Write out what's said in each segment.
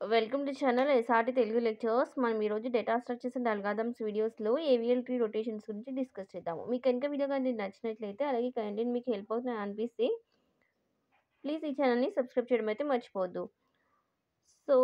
Welcome to channel SRT Telugu lectures. మనం ఈరోజు data structures and algorithms వీడియోస్లో ఏవిఎల్ ట్రీ రొటేషన్స్ గురించి డిస్కస్ చేద్దాము. మీకు కనుక వీడియో కానీ నచ్చినట్లయితే, అలాగే కంటెంట్ మీకు హెల్ప్ అవుతుందని అనిపిస్తే ప్లీజ్ ఈ ఛానల్ని సబ్స్క్రైబ్ చేయడం అయితే మర్చిపోవద్దు. సో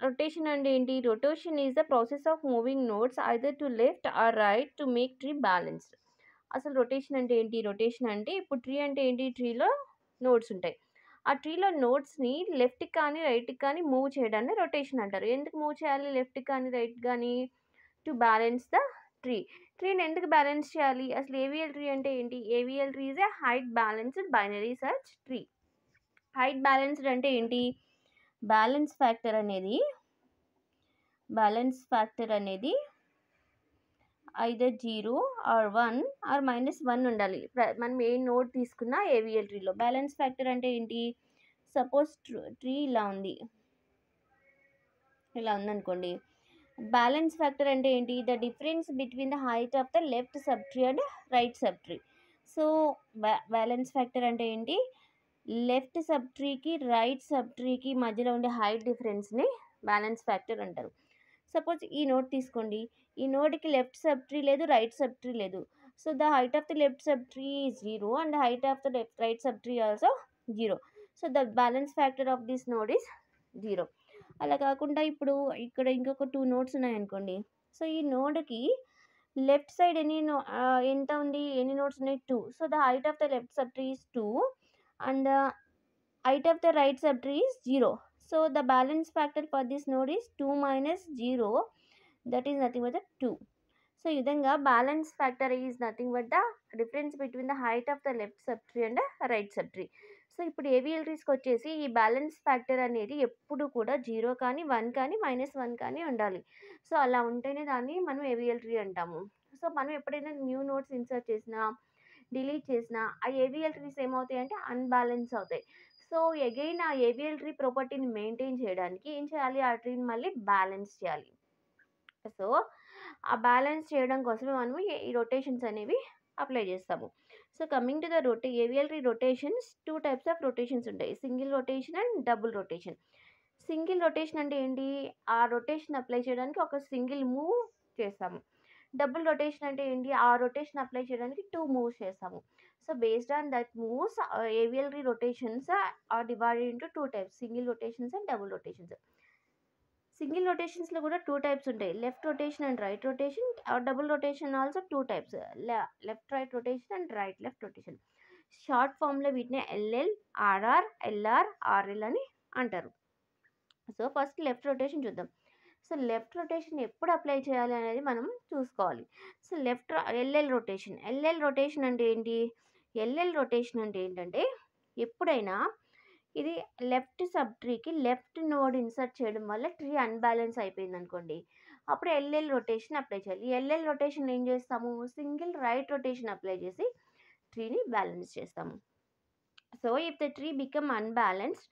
రొటేషన్ అంటే ఏంటి? Rotation is the process of moving nodes either to left or right to make tree balanced. అసలు రొటేషన్ అంటే ఏంటి? రొటేషన్ అంటే ఇప్పుడు ట్రీ అంటే ఏంటి? ట్రీలో నోట్స్ ఉంటాయి. ఆ ట్రీలో నోట్స్ని లెఫ్ట్కి కానీ రైట్కి కానీ మూవ్ చేయడాన్ని రొటేషన్ అంటారు. ఎందుకు మూవ్ చేయాలి లెఫ్ట్కి కానీ రైట్ కానీ? To balance the tree. ట్రీని ఎందుకు బ్యాలెన్స్ చేయాలి? అసలు ఏవిఎల్ ట్రీ అంటే ఏంటి? AVL tree is a height balanced binary search tree. Height balanced అంటే ఏంటి? బ్యాలెన్స్ ఫ్యాక్టర్ అనేది ఐదర్ 0 ఆర్ 1 ఆర్ -1 ఉండాలి. మనం ఏ నోట్ తీసుకున్నా ఏవిఎల్ ట్రీలో. బ్యాలెన్స్ ఫ్యాక్టర్ అంటే ఏంటి? సపోజ్ ట్రీ ఇలా ఉందనుకోండి. బ్యాలెన్స్ ఫ్యాక్టర్ అంటే ఏంటి? The difference between the height of the left sub tree and right sub tree. So balance factor అంటే ఏంటి? లెఫ్ట్ సబ్ ట్రీకి రైట్ సబ్ ట్రీకి మధ్యలో ఉండే హైట్ డిఫరెన్స్ని బ్యాలెన్స్ ఫ్యాక్టర్ అంటారు. సపోజ్ ఈ నోట్ తీసుకోండి. ఈ నోట్కి లెఫ్ట్ సబ్ ట్రీ లేదు, రైట్ సబ్ ట్రీ లేదు. So the height of the left sub tree is 0 and height of the right sub tree also 0. So the balance factor of this node is 0. అలా కాకుండా ఇప్పుడు ఇక్కడ ఇంకొక 2 notes ఉన్నాయనుకోండి. So ఈ నోడ్కి లెఫ్ట్ సైడ్ ఎంత ఉంది? ఎన్ని నోట్స్ ఉన్నాయి? 2. So the height of the left sub tree is 2 and the height of the right subtree is 0. So the balance factor for this node is 2 minus 0, that is nothing but the 2. So ఈ విధంగా balance factor is nothing but the difference between the height of the left subtree and the right subtree. So ఇప్పుడు AVL ట్రీస్కి వచ్చేసి ఈ balance factor అనేది ఎప్పుడు కూడా 0 కానీ 1 కానీ -1 కానీ ఉండాలి. సో అలా ఉంటేనే దాన్ని మనం ఏవిఎల్ ట్రీ అంటాము. సో మనం ఎప్పుడైనా న్యూ నోట్స్ ఇన్సర్ట్ చేసినా డిలీట్ చేసిన ఆ ఏవిఎల్ ట్రీస్ ఏమవుతాయి అంటే అన్బ్యాలెన్స్ అవుతాయి. సో అగైన్ ఆ ఏవిఎల్ ట్రీ ప్రాపర్టీని మెయింటైన్ చేయడానికి ఏం చేయాలి? ఆ ట్రీని మళ్ళీ బ్యాలెన్స్ చేయాలి. సో ఆ బ్యాలెన్స్ చేయడం కోసమే మనము ఈ రొటేషన్స్ అనేవి అప్లై చేస్తాము. So coming to the AVL tree rotations, 2 types of rotations ఉంటాయి. Single rotation and double rotation. Single rotation అంటే ఏంటి? ఆ రొటేషన్ అప్లై చేయడానికి ఒక సింగిల్ మూవ్ చేస్తాము. డబుల్ రొటేషన్ అంటే ఏంటి? ఆ రొటేషన్ అప్లై చేయడానికి 2 మూవ్స్ చేస్తాము. So based on that moves AVL tree rotations are divided into 2 types, single rotations and double rotations. Single రొటేషన్స్లో కూడా 2 టైప్స్ ఉంటాయి. Left rotation and right rotation. Double rotation also 2 types, left right rotation and right left rotation. Short ఫామ్లో వీటిని LL, RR, LR, RL అని అంటారు. So first left rotation చూద్దాం. So left rotation ఎప్పుడు apply చేయాలి అనేది మనం చూసుకోవాలి. సో ఎల్ఎల్ రొటేషన్ అంటే ఏంటి? ఎల్ఎల్ రొటేషన్ అంటే ఏంటంటే ఎప్పుడైనా ఇది లెఫ్ట్ సబ్ ట్రీకి లెఫ్ట్ నోడ్ ఇన్సర్ట్ చేయడం వల్ల ట్రీ అన్బ్యాలెన్స్ అయిపోయింది అనుకోండి, అప్పుడు ఎల్ఎల్ రొటేషన్ అప్లై చేయాలి. ఎల్ఎల్ రొటేషన్ ఏం చేస్తాము? సింగిల్ రైట్ రొటేషన్ అప్లై చేసి ట్రీని బ్యాలెన్స్ చేస్తాము. So if the tree become unbalanced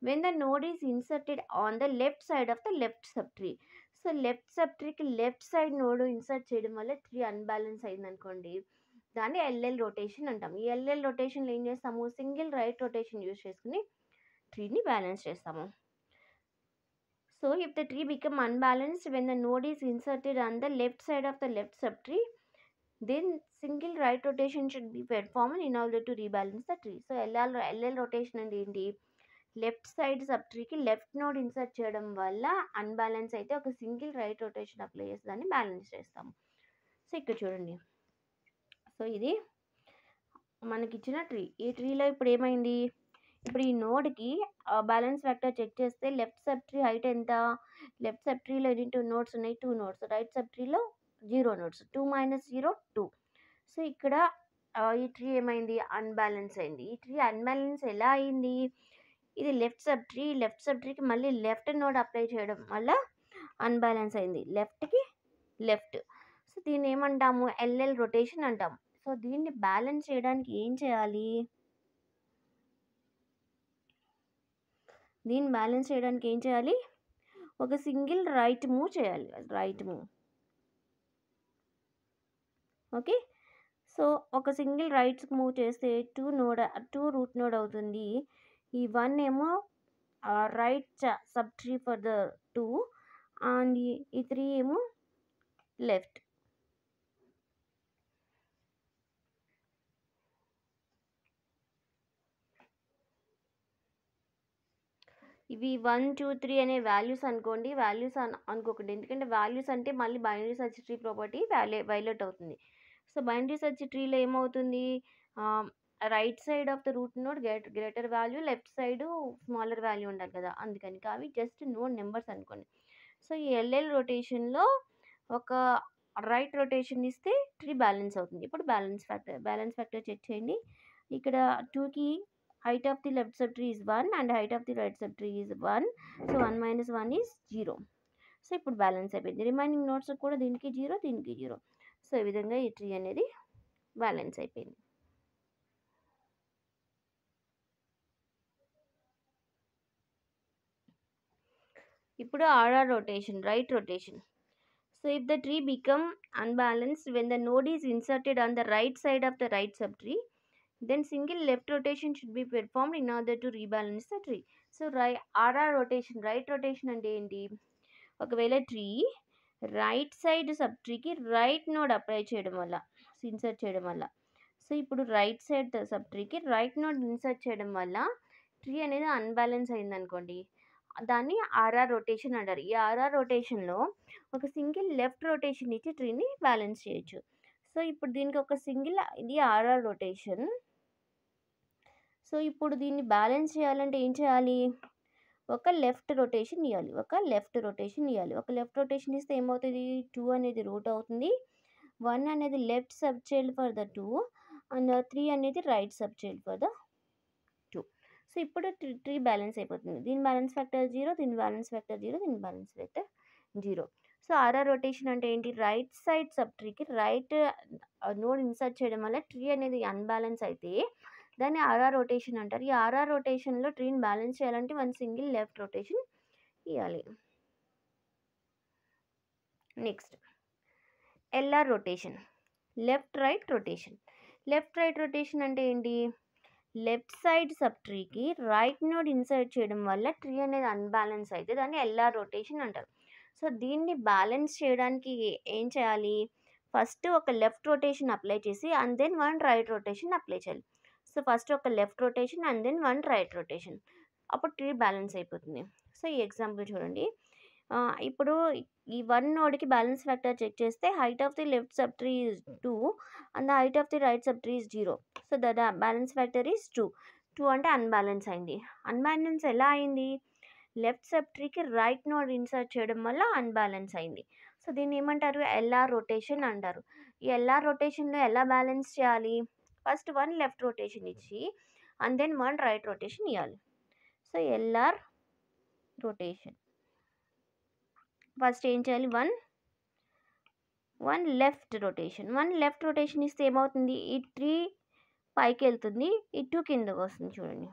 when the node is inserted on the left side of the left subtree. So left సబ్ట్రీకి left side node insert చేయడం వల్ల tree unbalance అయింది అనుకోండి, దాన్ని LL rotation అంటాం. ఈ ఎల్ఎల్ రొటేషన్లో ఏం చేస్తాము? సింగిల్ రైట్ రొటేషన్ యూజ్ చేసుకుని ట్రీని బ్యాలెన్స్ చేస్తాము. So if the tree become unbalanced when the node is inserted on the left side of the left subtree, then single right rotation should be performed in order to rebalance the tree. So LL rotation అంటే ఏంటి? Left side sub ట్రీకి left node insert చేయడం వల్ల unbalance అయితే ఒక single right rotation apply చేసి దాన్ని balance చేస్తాము. సో ఇక్కడ చూడండి. సో ఇది మనకి ఇచ్చిన ట్రీ. ఈ ట్రీలో ఇప్పుడు ఏమైంది? ఇప్పుడు ఈ నోడ్కి బ్యాలెన్స్ ఫ్యాక్టర్ చెక్ చేస్తే లెఫ్ట్ సబ్ ట్రీ హైట్ ఎంత? లెఫ్ట్ సబ్ ట్రీలో ఎన్ని 2 నోడ్స్ ఉన్నాయి? 2 నోడ్స్. రైట్ సబ్ ట్రీలో 0 నోడ్స్. 2 - 0 2. సో ఇక్కడ ఈ ట్రీ ఏమైంది? అన్బ్యాలెన్స్ అయింది. ఈ ట్రీ అన్బ్యాలెన్స్ ఎలా అయింది? ఇది లెఫ్ట్ సబ్ ట్రీకి మళ్ళీ లెఫ్ట్ నోడ్ అప్లై చేయడం వల్ల అన్బ్యాలెన్స్ అయింది, లెఫ్ట్కి లెఫ్ట్. సో దీన్ని ఏమంటాము? ఎల్ఎల్ రొటేషన్ అంటాము. సో దీన్ని బ్యాలెన్స్ చేయడానికి ఏం చేయాలి? ఒక సింగిల్ రైట్ మూవ్ చేయాలి. Right move. ఓకే. సో ఒక సింగిల్ రైట్ మూవ్ చేస్తే 2 రూట్ నోడ్ అవుతుంది. ఈ 1 ఏమో right sub tree for the 2 and ఈ 3 ఏమో లెఫ్ట్. ఇవి 1 2 3 అనే వాల్యూస్ అనుకోండి, వాల్యూస్ అనుకోకండి, ఎందుకంటే వాల్యూస్ అంటే మళ్ళీ binary search tree property violate అవుతుంది. సో బైనరీ సెర్చ్ ట్రీలో ఏమవుతుంది, right side of the root node greater value, left side smaller value ఉండాలి కదా, అందుకని అవి జస్ట్ నోడ్ నెంబర్స్ అనుకోండి. సో ఈ ఎల్ఎల్ రొటేషన్లో ఒక రైట్ రొటేషన్ ఇస్తే ట్రీ బ్యాలెన్స్ అవుతుంది. ఇప్పుడు బ్యాలెన్స్ ఫ్యాక్టర్ చెక్ చేయండి. ఇక్కడ 2కి height of the left subtree is 1 and height of the right subtree is 1. So 1 minus 1 is 0. So ఇప్పుడు బ్యాలెన్స్ అయిపోయింది. రిమైనింగ్ నోట్స్ కూడా దీనికి 0, దీనికి 0. సో ఈ విధంగా ఈ ట్రీ అనేది బ్యాలెన్స్ అయిపోయింది. ఇప్పుడు RR rotation, right rotation. So if the tree become unbalanced when the node is inserted on the right side of the right subtree, then single left rotation should be performed in order to rebalance the tree. So RR rotation, right rotation అంటే ఏంటి, ఒకవేళ tree right side sub ట్రీకి right node apply చేయడం వల్ల, insert చేయడం వల్ల, so ఇప్పుడు right side sub ట్రీకి రైట్ నోడ్ ఇన్సర్ట్ చేయడం వల్ల ట్రీ అనేది అన్బ్యాలెన్స్ అయింది అనుకోండి, దాన్ని ఆర్ఆర్ రొటేషన్ అంటారు. ఈ ఆర్ఆర్ రొటేషన్లో ఒక సింగిల్ లెఫ్ట్ రొటేషన్ ఇచ్చి ట్రీని బ్యాలెన్స్ చేయొచ్చు. సో ఇప్పుడు దీనికి ఒక సింగిల్, ఇది ఆర్ఆర్ రొటేషన్. సో ఇప్పుడు దీన్ని బ్యాలెన్స్ చేయాలంటే ఏం చేయాలి, ఒక లెఫ్ట్ రొటేషన్ ఇవ్వాలి, ఒక లెఫ్ట్ రొటేషన్ ఇస్తే ఏమవుతుంది, 2 అనేది రూట్ అవుతుంది, 1 అనేది left sub child for the 2 and 3 అనేది right sub child for the 2. So ఇప్పుడు ట్రీ బ్యాలెన్స్ అయిపోతుంది. దీని బ్యాలెన్స్ ఫ్యాక్టర్ 0, దీని బ్యాలెన్స్ ఫ్యాక్టర్ 0, దీని balance factor 0. So RR rotation అంటే ఏంటి, రైట్ సైడ్ సబ్ ట్రీకి రైట్ నోడ్ ఇన్సర్ట్ చేయడం వల్ల ట్రీ అనేది అన్బ్యాలెన్స్ అయితే దాన్ని ఆర్ఆర్ రొటేషన్ అంటారు. ఈ ఆర్ఆర్ రొటేషన్లో ట్రీని బ్యాలెన్స్ చేయాలంటే వన్ సింగిల్ లెఫ్ట్ రొటేషన్ ఇవ్వాలి. Next LR rotation, left right rotation. Left right rotation అంటే ఏంటి, లెఫ్ట్ సైడ్ సబ్ ట్రీకి రైట్ నోడ్ ఇన్సర్ట్ చేయడం వల్ల ట్రీ అనేది అన్బ్యాలెన్స్ అయితే దాన్ని ఎల్ఆర్ రొటేషన్ అంటారు. సో దీన్ని బ్యాలెన్స్ చేయడానికి ఏం చేయాలి, ఫస్ట్ ఒక లెఫ్ట్ రొటేషన్ అప్లై చేసి and then one right rotation apply చేయాలి. సో ఫస్ట్ ఒక left rotation and then one right rotation, అప్పుడు ట్రీ బ్యాలెన్స్ అయిపోతుంది. సో ఈ ఎగ్జాంపుల్ చూడండి. ఇప్పుడు ఈ 1 నోడ్కి బ్యాలెన్స్ ఫ్యాక్టర్ చెక్ చేస్తే height of the left sub tree is 2 and the height of the right sub tree is 0. So the balance factor is 2 అంటే unbalance అయింది. అన్బ్యాలెన్స్ ఎలా అయింది, లెఫ్ట్ సబ్ ట్రీకి రైట్ నోడ్ ఇన్సర్ట్ చేయడం వల్ల unbalance అయింది. So దీన్ని ఏమంటారు, ఎల్ఆర్ రొటేషన్ అంటారు. ఈ ఎల్ఆర్ రొటేషన్లో ఎలా బ్యాలెన్స్ చేయాలి, ఫస్ట్ వన్ లెఫ్ట్ రొటేషన్ ఇచ్చి and then one right rotation ఇవ్వాలి. సో ఎల్ఆర్ రొటేషన్ ఫస్ట్ ఏం చేయాలి, వన్ లెఫ్ట్ రొటేషన్ ఇస్తే ఏమవుతుంది, ఈ 3 పైకి వెళ్తుంది, ఈ 2 కిందకు వస్తుంది. చూడండి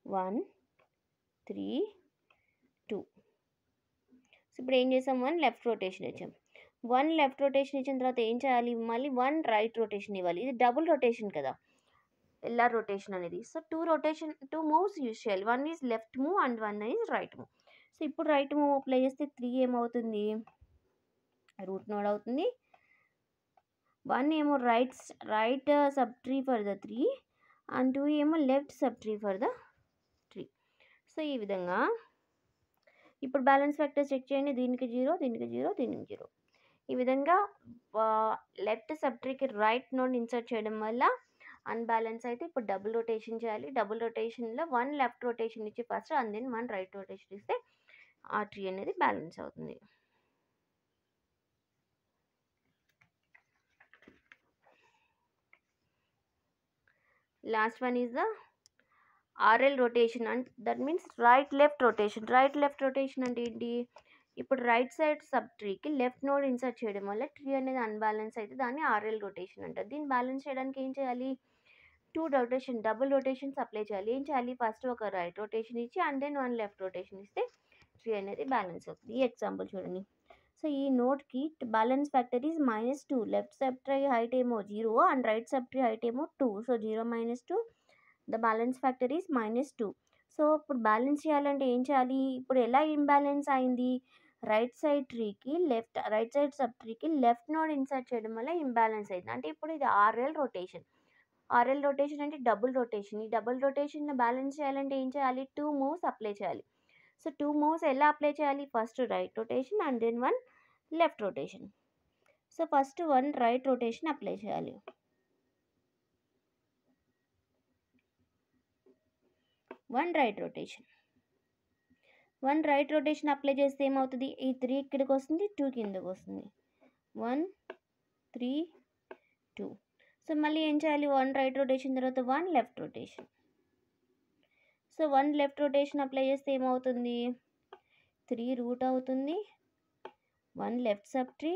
1 3 2. సో ఇప్పుడు ఏం చేసాం, వన్ లెఫ్ట్ రొటేషన్ ఇచ్చాం. వన్ లెఫ్ట్ రొటేషన్ ఇచ్చిన తర్వాత ఏం చేయాలి, మళ్ళీ వన్ రైట్ రొటేషన్ ఇవ్వాలి. ఇది డబుల్ రొటేషన్ కదా ఎల్ఆర్ రొటేషన్ అనేది. సో 2 మూవ్స్ యూజ్ చేయాలి, one is left move and one is right move. So ఇప్పుడు రైట్ మూవ్ అప్లై చేస్తే 3 ఏమవుతుంది, రూట్ నోడ్ అవుతుంది, 1 ఏమో right sub tree for the 3 and 2 ఏమో left sub tree for the 3. So ఈ విధంగా ఇప్పుడు బ్యాలెన్స్ ఫ్యాక్టర్ చెక్ చేయండి, దీనికి 0, దీనికి 0, దీనికి 0. ఈ విధంగా లెఫ్ట్ సబ్ ట్రీకి రైట్ నోడ్ ఇన్సర్ట్ చేయడం వల్ల అన్బ్యాలెన్స్ అయితే ఇప్పుడు డబుల్ రొటేషన్ చేయాలి. డబుల్ రొటేషన్లో వన్ లెఫ్ట్ రొటేషన్ ఇచ్చి first and then one right rotation ఇస్తే ఆ ట్రీ అనేది బ్యాలెన్స్ అవుతుంది. Last one is the RL rotation and that means right left rotation అంటే ఏంటి, ఇప్పుడు రైట్ సైడ్ సబ్ ట్రీకి లెఫ్ట్ నోడ్ ఇన్సర్ట్ చేయడం వల్ల ట్రీ అనేది అన్బ్యాలెన్స్ అయితే దాన్ని ఆర్ఎల్ రొటేషన్ అంటారు. దీన్ని బ్యాలెన్స్ చేయడానికి ఏం చేయాలి, డబుల్ రొటేషన్స్ అప్లై చేయాలి. ఏం చేయాలి, ఫస్ట్ ఒక రైట్ రొటేషన్ ఇచ్చి and then one left rotation ఇస్తే ట్రీ అనేది బ్యాలెన్స్ అవుతుంది. ఈ ఎగ్జాంపుల్ చూడండి. సో ఈ నోట్కి balance factor is -2. Left sub tree height ఏమో 0 and right sub tree height ఏమో 2. So 0 - 2 the balance factor is -2. So ఇప్పుడు బ్యాలెన్స్ చేయాలంటే ఏం చేయాలి? ఇప్పుడు ఎలా ఇంబ్యాలెన్స్ అయింది? రైట్ సైడ్ సబ్ ట్రీకి లెఫ్ట్ నోడ్ ఇన్సర్ట్ చేయడం వల్ల ఇంబ్యాలెన్స్ అయింది. అంటే ఇప్పుడు ఇది ఆర్ఎల్ రొటేషన్. ఆర్ఎల్ రొటేషన్ అంటే డబుల్ రొటేషన్. ఈ డబుల్ రొటేషన్‌ని బ్యాలెన్స్ చేయాలంటే ఏం చేయాలి? 2 మూవ్స్ అప్లై చేయాలి. సో 2 మూవ్స్ ఎలా అప్లై చేయాలి? First right rotation and then 1 left rotation. So first 1 right rotation apply చేయాలి. 1 right rotation. 1 right rotation apply చేస్తే ఏమవుతుంది? ఈ 3 ఇక్కడికి వస్తుంది, 2 కిందకి వస్తుంది. 1 3 2. సో మళ్ళీ ఏం చేయాలి? 1 రైట్ రొటేషన్ తర్వాత 1 left rotation. So 1 left rotation apply చేస్తే ఏమవుతుంది? 3 రూట్ అవుతుంది, 1 left sub tree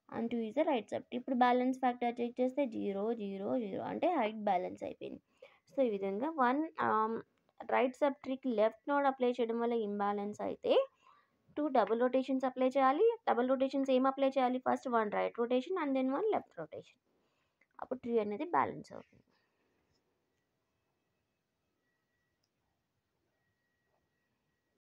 and 2 is the right sub tree. ఇప్పుడు బ్యాలెన్స్ ఫ్యాక్టర్ చెక్ చేస్తే 0 0 0 అంటే హైట్ బ్యాలెన్స్ అయిపోయింది. సో ఈ విధంగా 1 రైట్ సబ్ ట్రీకి లెఫ్ట్ నోడ్ అప్లై చేయడం వల్ల ఇంబ్యాలెన్స్ అయితే 2 డబుల్ రొటేషన్స్ అప్లై చేయాలి. డబుల్ రొటేషన్స్ ఏం అప్లై చేయాలి? First 1 right rotation and then 1 left rotation. అప్పుడు ట్రీ అనేది బ్యాలెన్స్ అవుతుంది.